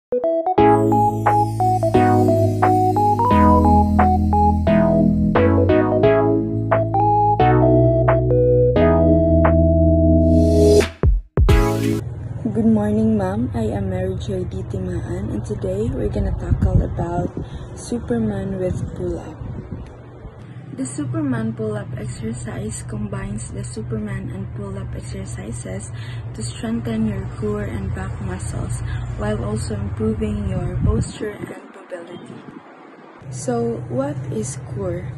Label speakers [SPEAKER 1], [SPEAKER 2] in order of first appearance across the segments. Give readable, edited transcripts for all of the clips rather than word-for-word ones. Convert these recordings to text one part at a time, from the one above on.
[SPEAKER 1] Good morning, ma'am. I am Mary Joy D. Timaan, and today we're gonna tackle about Superman with pull-up. The Superman pull-up exercise combines the Superman and pull-up exercises to strengthen your core and back muscles while also improving your posture and mobility. So, what is core?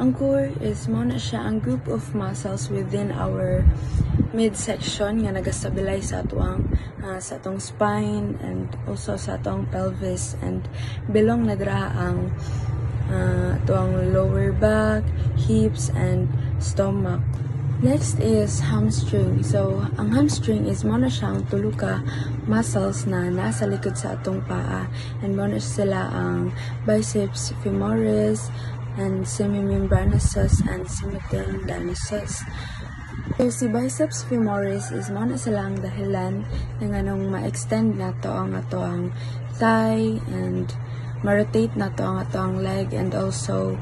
[SPEAKER 1] Ang core is muna siya ang group of muscles within our midsection nga nagastabilize sa atong spine and also sa atong pelvis, and belong na dira ang atong lower back, hips, and stomach. Next is hamstring. So, ang hamstring is muna siyang tulo ka muscles na nasa likod sa atong paa, and muna sila ang biceps femoris, and semimembranosus, and semitendaneous. So, si biceps femoris is muna silang dahilan ng anong ma-extend nato ang atoang thigh and ma-rotate nato ang atoang leg and also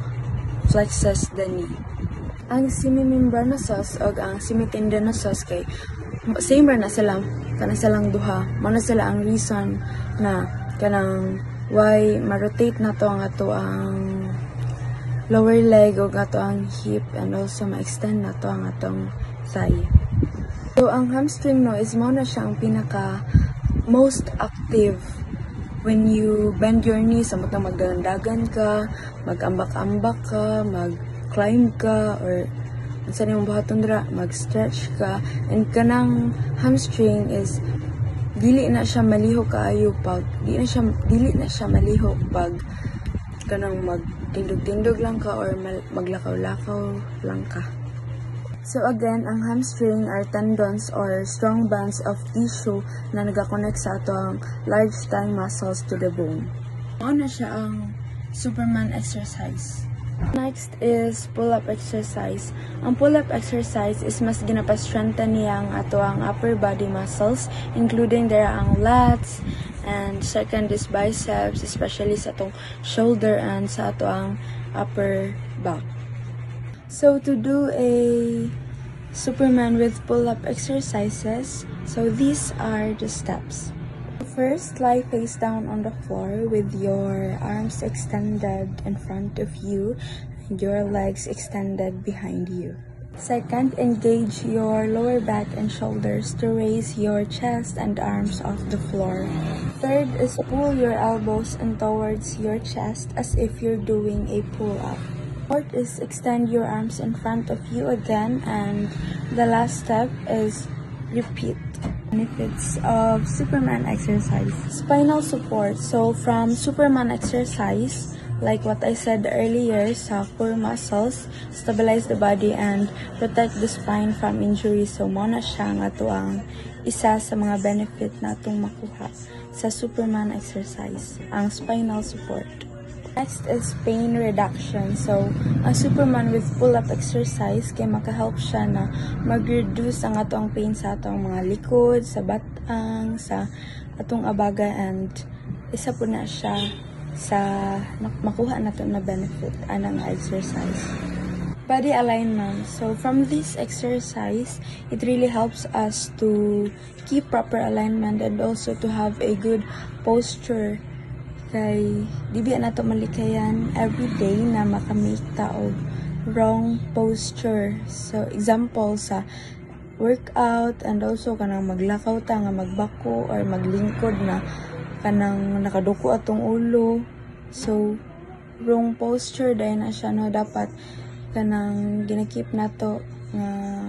[SPEAKER 1] flexes the knee. Ang semimembranosus o ang semitendaneous kay same ra na sila, kana silang duha. Muna sila ang reason na kanang why ma-rotate nato ang atoang lower leg o ato ang hip, and also ma-extend na to ang atong thigh. So, ang hamstring is muna siya ang pinaka most active when you bend your knees. Sa matang magdagandagan ka, mag-ambak-ambak ka, mag-climb ka, or saan yung buhaton dira, mag-stretch ka. And kanang hamstring is dili na siya maliho kaayo pag dili na siya maliho pag kanang magtindog-tindog lang ka or maglakaw-lakaw lang ka. So again, ang hamstring are tendons or strong bands of tissue na nagakonect sa atong large thigh muscles to the bone. Ano na siya ang Superman exercise. Next is pull-up exercise. Ang pull-up exercise is mas ginapa-strengthen niya ang atoang upper body muscles, including there ang lats, and second is biceps, especially sa atong shoulder and sa atoang upper back. So to do a Superman with pull-up exercises, so these are the steps. First, lie face down on the floor with your arms extended in front of you and your legs extended behind you. Second, engage your lower back and shoulders to raise your chest and arms off the floor. Third is pull your elbows in towards your chest as if you're doing a pull-up. Fourth is extend your arms in front of you again, and the last step is repeat. Benefits of Superman exercise. Spinal support. So from Superman exercise, like what I said earlier, sa core muscles, stabilize the body and protect the spine from injury. So muna siya nga to ang isa sa mga benefit na itong makuha sa Superman exercise, ang spinal support. Next is pain reduction. So, ang Superman with pull-up exercise kay makahelp siya na mag-reduce ang atong pain sa atong mga likod, sa batang, sa atong abaga, and isa po na siya sa makuha nato na benefit anang exercise. Body alignment. So, from this exercise, it really helps us to keep proper alignment and also to have a good posture. Kay di ba nato malikayan everyday na makamake ta og wrong posture. So example sa workout, and also kanang maglakaw ta nga magbako or maglingkod na kanang nakaduko atong ulo. So wrong posture dahil na siya, no, dapat kanang ginakip nato nga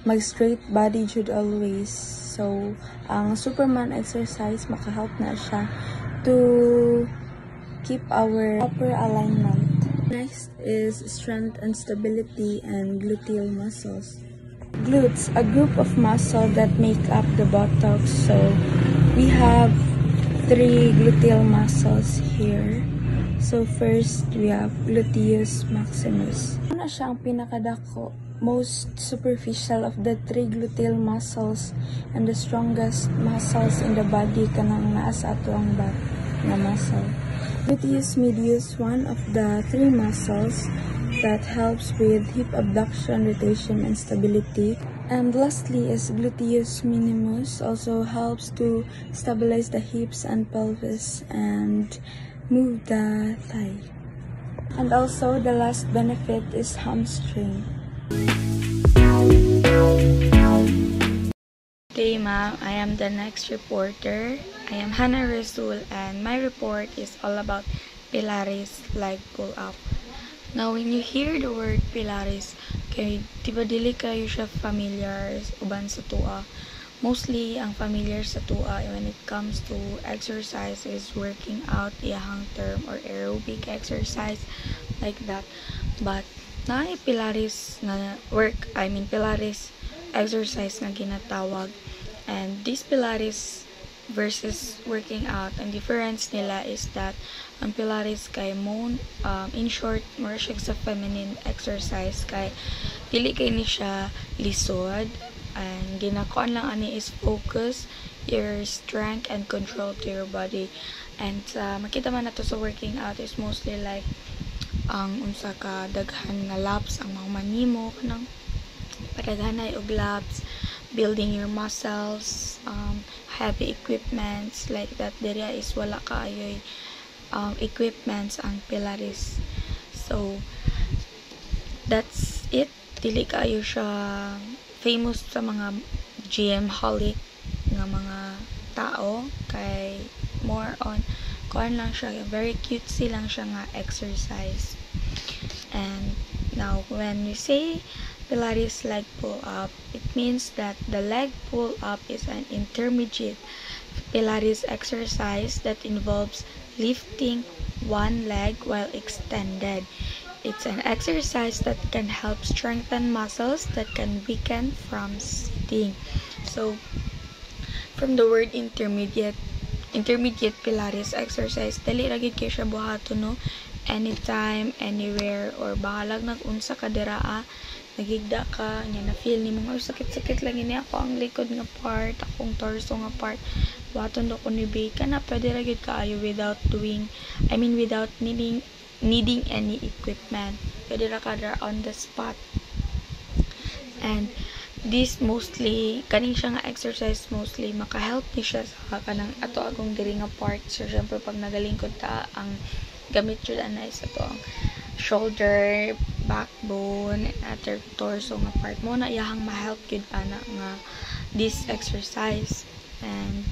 [SPEAKER 1] mag straight body jud always. So ang Superman exercise makahelp na siya to keep our proper alignment. Next is strength and stability and gluteal muscles. Glutes, a group of muscle that make up the buttocks. So we have 3 gluteal muscles here. So first we have gluteus maximus. Ano siya ang pinakadako most superficial of the three gluteal muscles and the strongest muscles in the body kanang naa sa ato ang back na muscle. Gluteus medius, one of the three muscles that helps with hip abduction, rotation, and stability. And lastly is gluteus minimus, also helps to stabilize the hips and pelvis and move the thigh. And also the last benefit is hamstring. Hey ma'am, I am the next reporter. I am Hannah Rasul and my report is all about Pilates leg pull-up. Now when you hear the word Pilates, kay diba dili kayo siya familiar uban sa tua. Mostly ang familiar sa tua when it comes to exercise is working out, iyahang term, or aerobic exercise like that. But naay Pilates na Pilates exercise nga ginatawag. And this Pilates versus working out, ang difference nila is that ang Pilates kay in short, more siya sa feminine exercise kay dili kay ni siya lisod, and ginakuan lang ani is focus your strength and control to your body. And makita man nato sa working out is mostly like ang unsa ka daghan nga laps ang mahuman kanang padaghanay og laps, building your muscles, heavy equipments like that. Diria is wala kaayoy equipments ang Pilates. So that's it. Dili kaayo siya famous sa mga gym holic nga mga tao kay more on kuan lang siya, very cutesy lang siya nga exercise. And now when we say Pilates leg pull-up, it means that the leg pull-up is an intermediate Pilates exercise that involves lifting one leg while extended. It's an exercise that can help strengthen muscles that can weaken from sitting. So, from the word intermediate Pilates exercise, dali ra gid kay siya buhaton no, anytime, anywhere, or bahalag nag-unsa ka diraa, nagigda ka, nya na feel ni mga sakit-sakit lang ini ako ang likod nga part, akong torso nga part, buhaton do ko ni bake na pwede ra gid kaayo without needing any equipment. Pwede ra ka on the spot. And this mostly, kaning siya nga exercise mostly maka-help ni siya sa kanang ato agong diri nga part. So syempre pag nagalingkod ta, ang gamit jud anay sa to ang shoulder, backbone, at torso nga part mo na iyahang ma-help gyud ana nga this exercise. And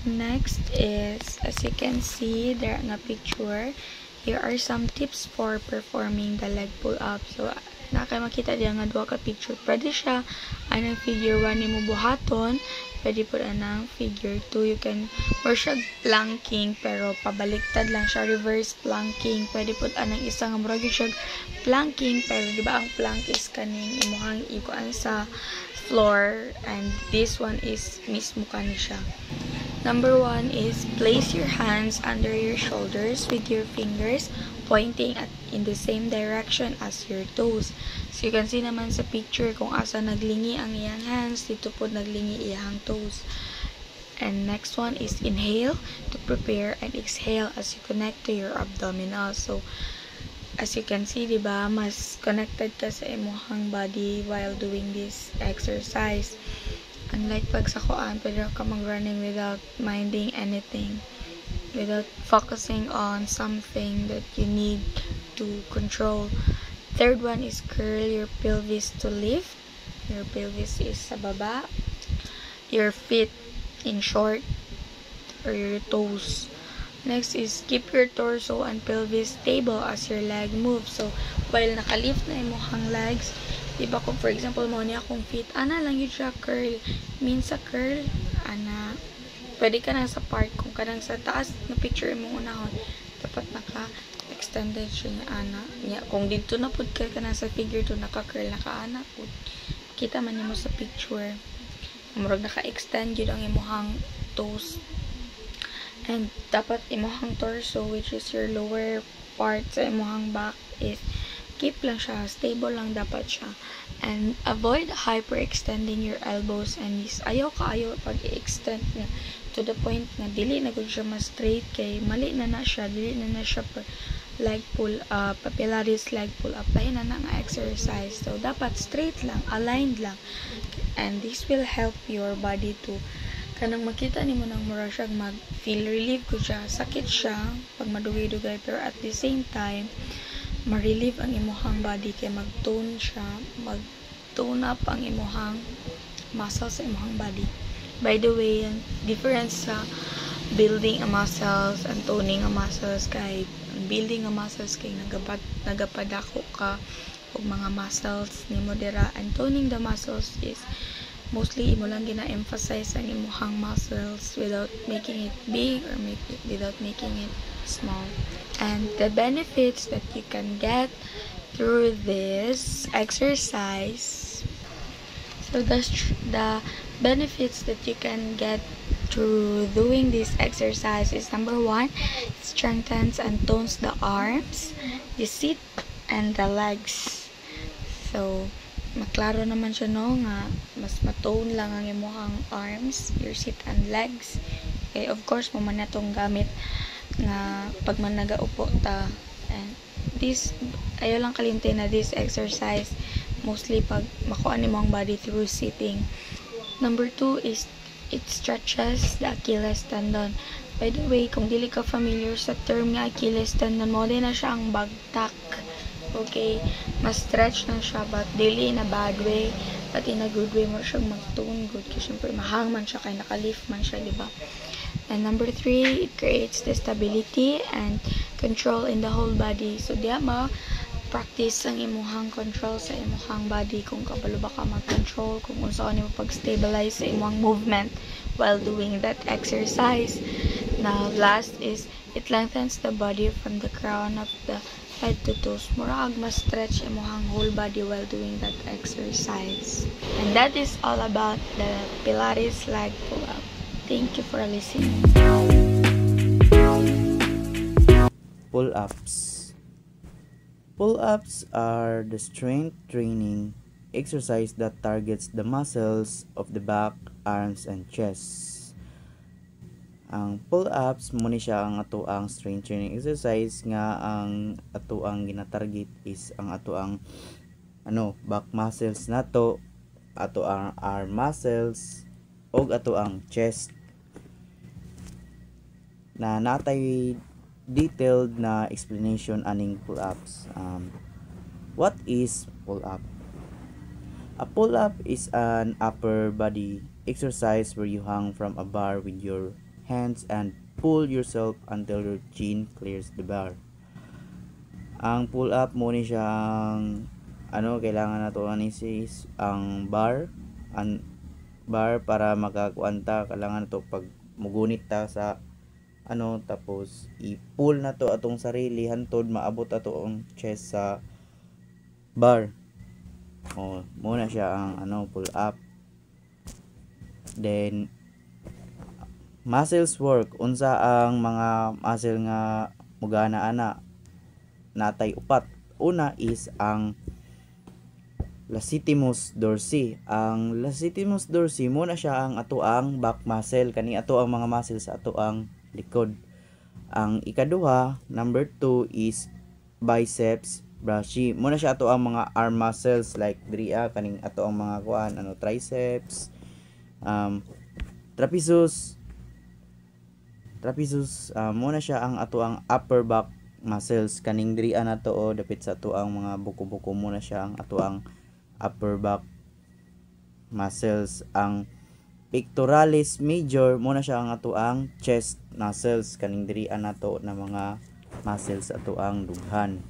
[SPEAKER 1] next is, as you can see there nga picture, here are some tips for performing the leg pull-up. So nakay makita diya nga duha ka picture. Pwede siya anang figure 1 nimo buhaton, pwede po anang figure 2. You can or siya planking pero pabaliktad lang siya, reverse planking. Pwede po anang isang murag siya planking pero di ba ang plank is kaning imuhang ikuan sa floor, and this one is mismo kani siya. Number 1 is place your hands under your shoulders with your fingers pointing in the same direction as your toes. So you can see naman sa picture kung asa naglingi ang iyang hands, dito po naglingi iyang toes. And next one is inhale to prepare, and exhale as you connect to your abdominals. So as you can see, diba, mas connected ka sa imuhang body while doing this exercise. Unlike pag sa kuan, pwede ka mag-running without minding anything, without focusing on something that you need to control. Third one is curl your pelvis to lift. Your pelvis is sa baba. Your feet in short, or your toes. Next is keep your torso and pelvis stable as your leg moves. So while nakalift na imuhang legs, diba kung for example mo niya akong feet, ana lang yun siya curl. Means sa curl, ana, pwede ka na sa part, kung kanang sa taas na picture mo unahon, dapat naka-extended siya niya, ana. Kung dito na pud ka na sa figure to, naka-curl, naka-ana pud. Kita man niyo mo sa picture. Murag naka-extend yun ang imuhang toes. And dapat imuhang torso, which is your lower part sa imuhang back, is keep lang siya, stable lang dapat siya. And avoid hyperextending your elbows and knees. Ayaw pag i-extend niya to the point na dili na gud siya mas straight, kay mali na siya, dili na siya leg pull up, Pilates leg pull up, lahi na nga exercise. So dapat straight lang, aligned lang, and this will help your body to kanang makita nimo nang mura siya mag feel relief ko siya, sakit siya pag madugay-dugay, pero at the same time ma-relieve ang imuhang body kay mag-tone siya, mag-tone up ang imuhang muscles sa imuhang body. By the way, ang difference sa building a muscles and toning a muscles, kay building a muscles kay nagapadako ka og mga muscles nimo dira, and toning the muscles is mostly imo lang gina-emphasize ang imuhang muscles without making it big or without making it small. And the benefits that you can get through this exercise, so the benefits that you can get through doing this exercise is, number 1, it strengthens and tones the arms, the seat, and the legs. So maklaro naman siya no nga mas matone lang ang imuhang arms, your seat and legs. Okay, of course mo man natong gamit nga pag man nagaupo ta, and this ayo lang kalimti na this exercise mostly pag makuha nimo ang body through sitting. Number 2 is it stretches the Achilles tendon. By the way, kung dili ka familiar sa term nga Achilles tendon, mo din na siya ang bagtak. Okay, mas stretch na siya, but dili na bad way, but in a good way mo siyang mag-tone good, kasi syempre mahang man siya, kay naka-lift man siya, diba? And number 3, it creates the stability and control in the whole body. So diya practice ang imuhang control sa imuhang body, kung kabalo ba ka mag-control, kung unsa nimo pag-stabilize sa imuhang movement while doing that exercise. Now last is it lengthens the body from the crown of the head to toes. Murag mas stretch imuhang whole body while doing that exercise. And that is all about the Pilates leg pull-up. Thank you for listening.
[SPEAKER 2] Pull-ups. Pull-ups are the strength training exercise that targets the muscles of the back, arms, and chest. Ang pull-ups mo ni siya ang atoang strength training exercise nga ang atoang ginatarget is ang atoang back muscles nato, atoang arm muscles, og atoang chest. Na natay detailed na explanation aning pull-ups. What is pull-up? A pull-up is an upper body exercise where you hang from a bar with your hands and pull yourself until your chin clears the bar. Ang pull-up mo ni siya ang kailangan nato is ang bar para makakuanta, kailangan nato pag mugunit ta sa tapos i-pull na to atong sarili hantod maabot ato ang chest sa bar. Muna siya ang pull up. Then muscles work, unsa ang mga muscle nga mugana natay upat. Una is ang latissimus dorsi. Ang latissimus dorsi muna siya ang atoang back muscle, kani ato ang mga muscle sa atoang likod. Ang ikaduha, number 2 is biceps brachii. Muna siya ato ang mga arm muscles like dria kaning ato ang mga triceps, trapezius, muna siya ang ato ang upper back muscles kaning dria na to dapit sa ato ang mga buko-buko, muna siya ang ato ang upper back muscles. Ang pectoralis major muna siya ang ato ang chest muscles kaning dria na to na mga muscles ato ang dughan.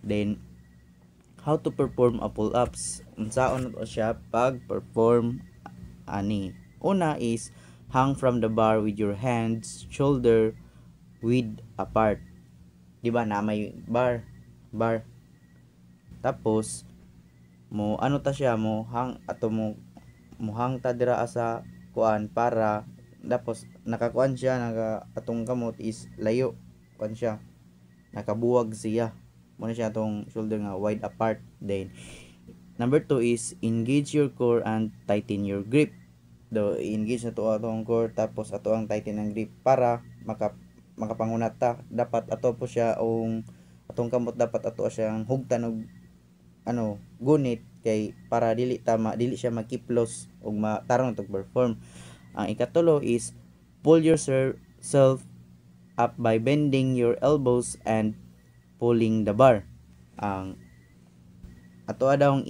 [SPEAKER 2] Then how to perform a pull-ups? Unsaon nato siya pag-perform ani? Una is hang from the bar with your hands shoulder width apart. Diba na may bar. Tapos mo ta siya mo hang hang ta dira sa kuan para tapos nakakuan siya, atong kamot is layo kuan siya, nakabuwag siya. muna siya atong shoulder nga wide apart. Then number 2 is engage your core and tighten your grip. Engage na to atong core tapos ato ang tighten ang grip para makapangunat ta. Dapat ato po siya atong kamot, dapat ato siyang hugtan og gunit kay para dili siya makiplos og tarong to perform. Ang ikatulo is pull yourself up by bending your elbows and pulling the bar. Ang ato adawng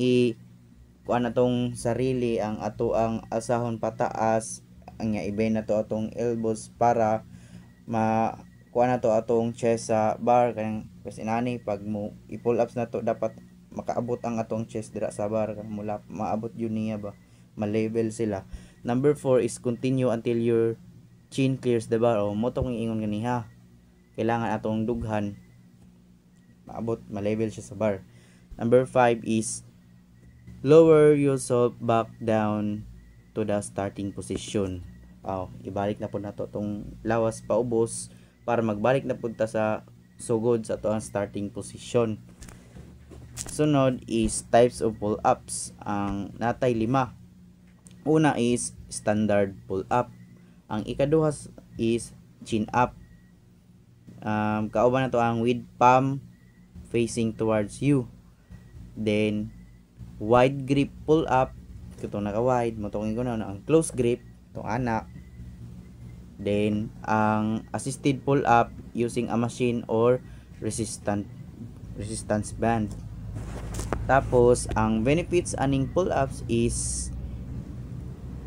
[SPEAKER 2] kuan atong sarili, ang ato ang asahon pataas, ang i-bend na to atong elbows para kuan na to atong chest sa bar. Kanang kasi inani pag mo i-pull ups na to, dapat makaabot ang atong chest dira sa bar, mula maabot yun niya ba, ma-level sila. Number 4 is continue until your chin clears the bar. Mo tong ingon ganiha, kailangan atong dughan maabot, ma-level siya sa bar. Number 5 is lower yourself back down to the starting position. Ibalik na po nato tong lawas paubos para magbalik na punta sa sugod sa ato ang starting position. Sunod is types of pull-ups. Ang natay 5. Una is standard pull-up. Ang ikaduha is chin up. Kauban na to ang with palm facing towards you. Then wide grip pull-up, ito naka-wide, matungin ko na ang close grip, itong anak. Then ang assisted pull-up using a machine or resistance band. Tapos ang benefits aning pull-ups is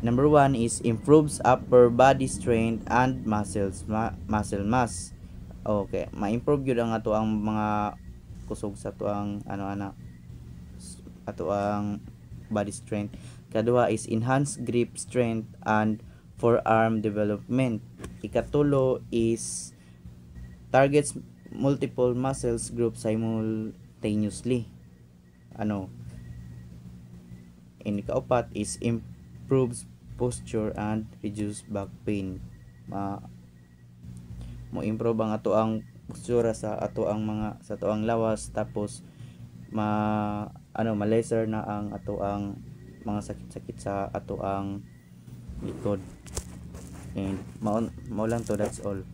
[SPEAKER 2] number 1 is improves upper body strength and muscle mass. Okay, ma-improve yun ang ato ang mga kusog sa ato ang ato ang body strength. Kadua is enhanced grip strength and forearm development. Ikatulo is targets multiple muscles group simultaneously. And ikaupat is improves posture and reduce back pain. Mo improve ang ato ang postura sa ato ang lawas, tapos ma-lesser na ang ato ang mga sakit-sakit sa ato ang likod. And mao lang to, that's all.